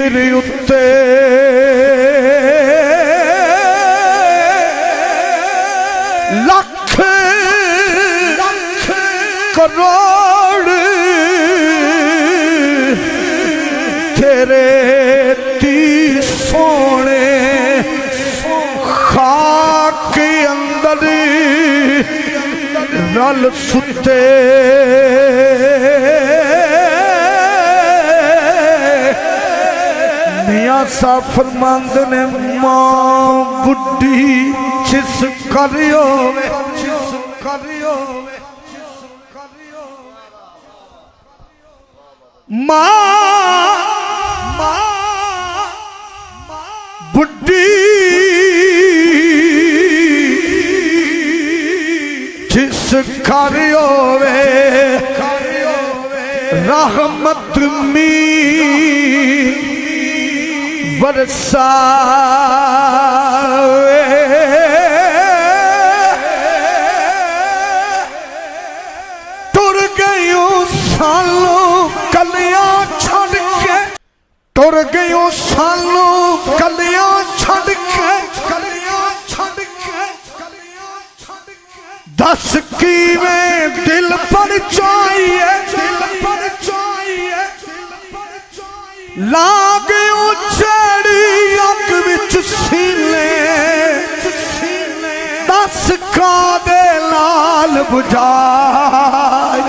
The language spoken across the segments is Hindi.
सिर उत्ते लख करोड़ तेरे ती सोने खाक अंदर रल सुते मियां सा फरमांद ने मां बुढ़ी जिस करियो मां बुढ़ी जिस करियो रहमत मी बरसावे टुर गयूं सालों कलियां छड़ के टुर गयूं सालों कलियां छड़ के दस किवें दिल पर चाहिए लाग उछड़ी अग विच सीने दस का दे लाल बुझाए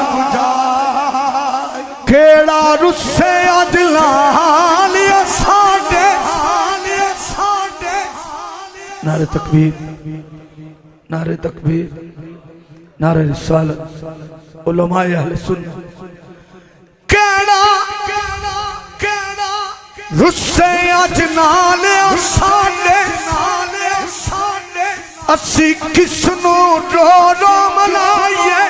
केड़ा रुस्से अज लाल साडे नारे तकबीर नारे तकबीर नारे रिसालत उलमाए अहले सुन्नत केड़ा रुस्से अज नाल साडे असी किसनू रो रो मनाइए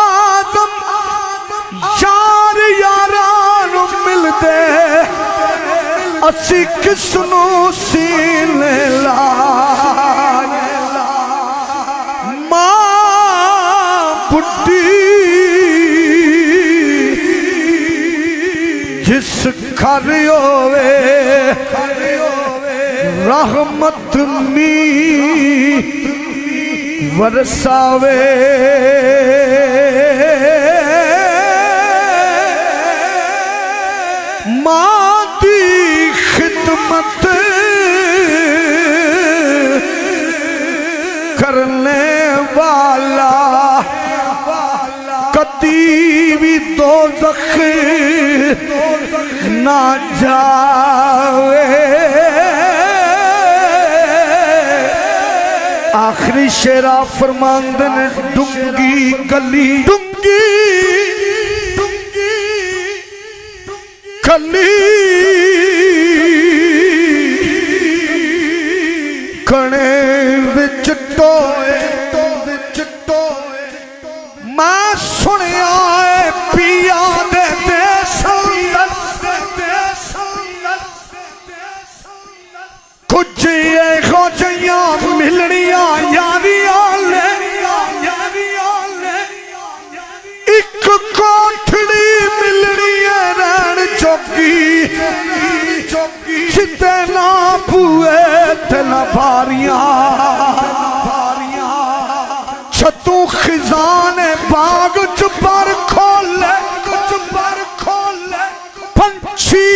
आदम यार यारां मिलदे असी किसनू सीने लाए मां बुढ़ी जिस करियो रहमत मी वरसावे मां दी खिदमत करने वाला कदी भी दोज़ख ना जावे आखिरी शेरा फरमांदन डूंगी गली डूंगी गली कणे विच टोए मैं सुनिया पिया दे कुछ एहो जिहियां मिलनियां यारियां ले एक कोठड़ी मिलनी है रहन चौकी सिद्धे ना बुए ते ना बारियां छतू खिजाने बाग च पर खोले पंछी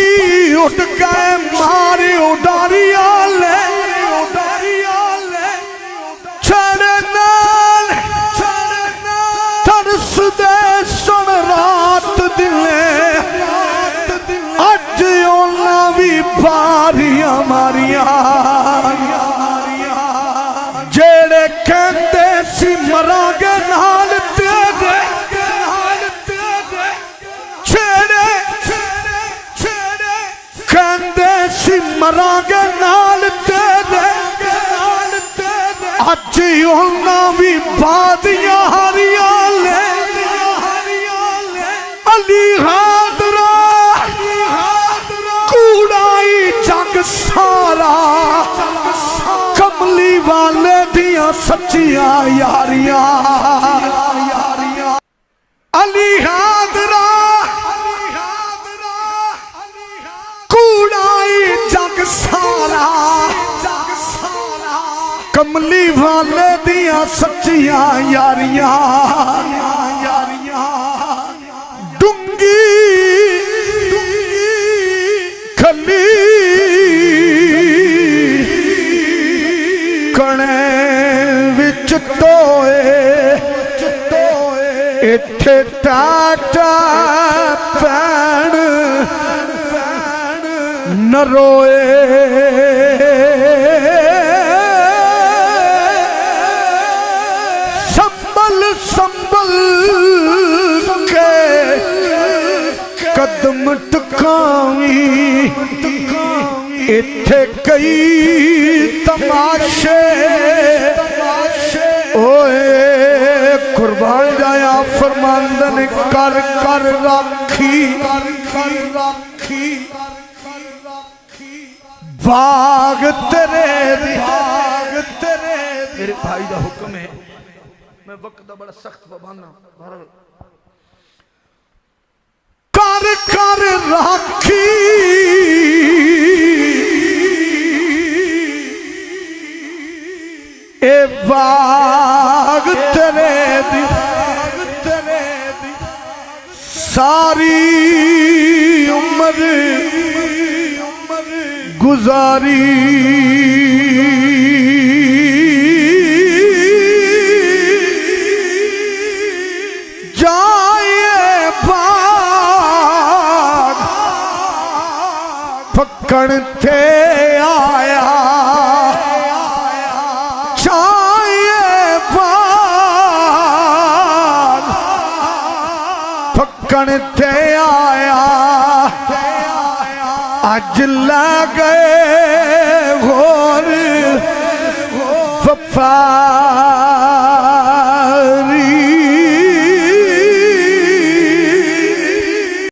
उड़ गए मारे उडारिया ले छड़े नाल तरस दे सुन रात दिले अज ओना भी बारियां मारिया जेड़े कहते सी मरांगे नाल तेरे कहते सी मरांगे नाल तेरे अज ओना भी बादियां हारियां ले अली हादरा कूड़ाई जग सारा कमली वाले दिया सच्चियां यारियां अली हादरा कमली वाले दिया सच्चियां यारियां डूंगी खली कणे विच टोए इत्थे टाटा पैण न रोए संभल संभल के कदम टुकावी इत्थे कई तमाशे ओए कुर्बान जाया फरमांदन कर कर राखी बाग तेरे मेरे भाई का हुक्म है मैं वक्त का बड़ा सख्त पाबंद हां कर कर राखी ए बाग तेरे दी सारी उम्र गुजारी जाए बाग फक्कड़ थे आया फक्कड़ थे आया अज ला गए होर वफा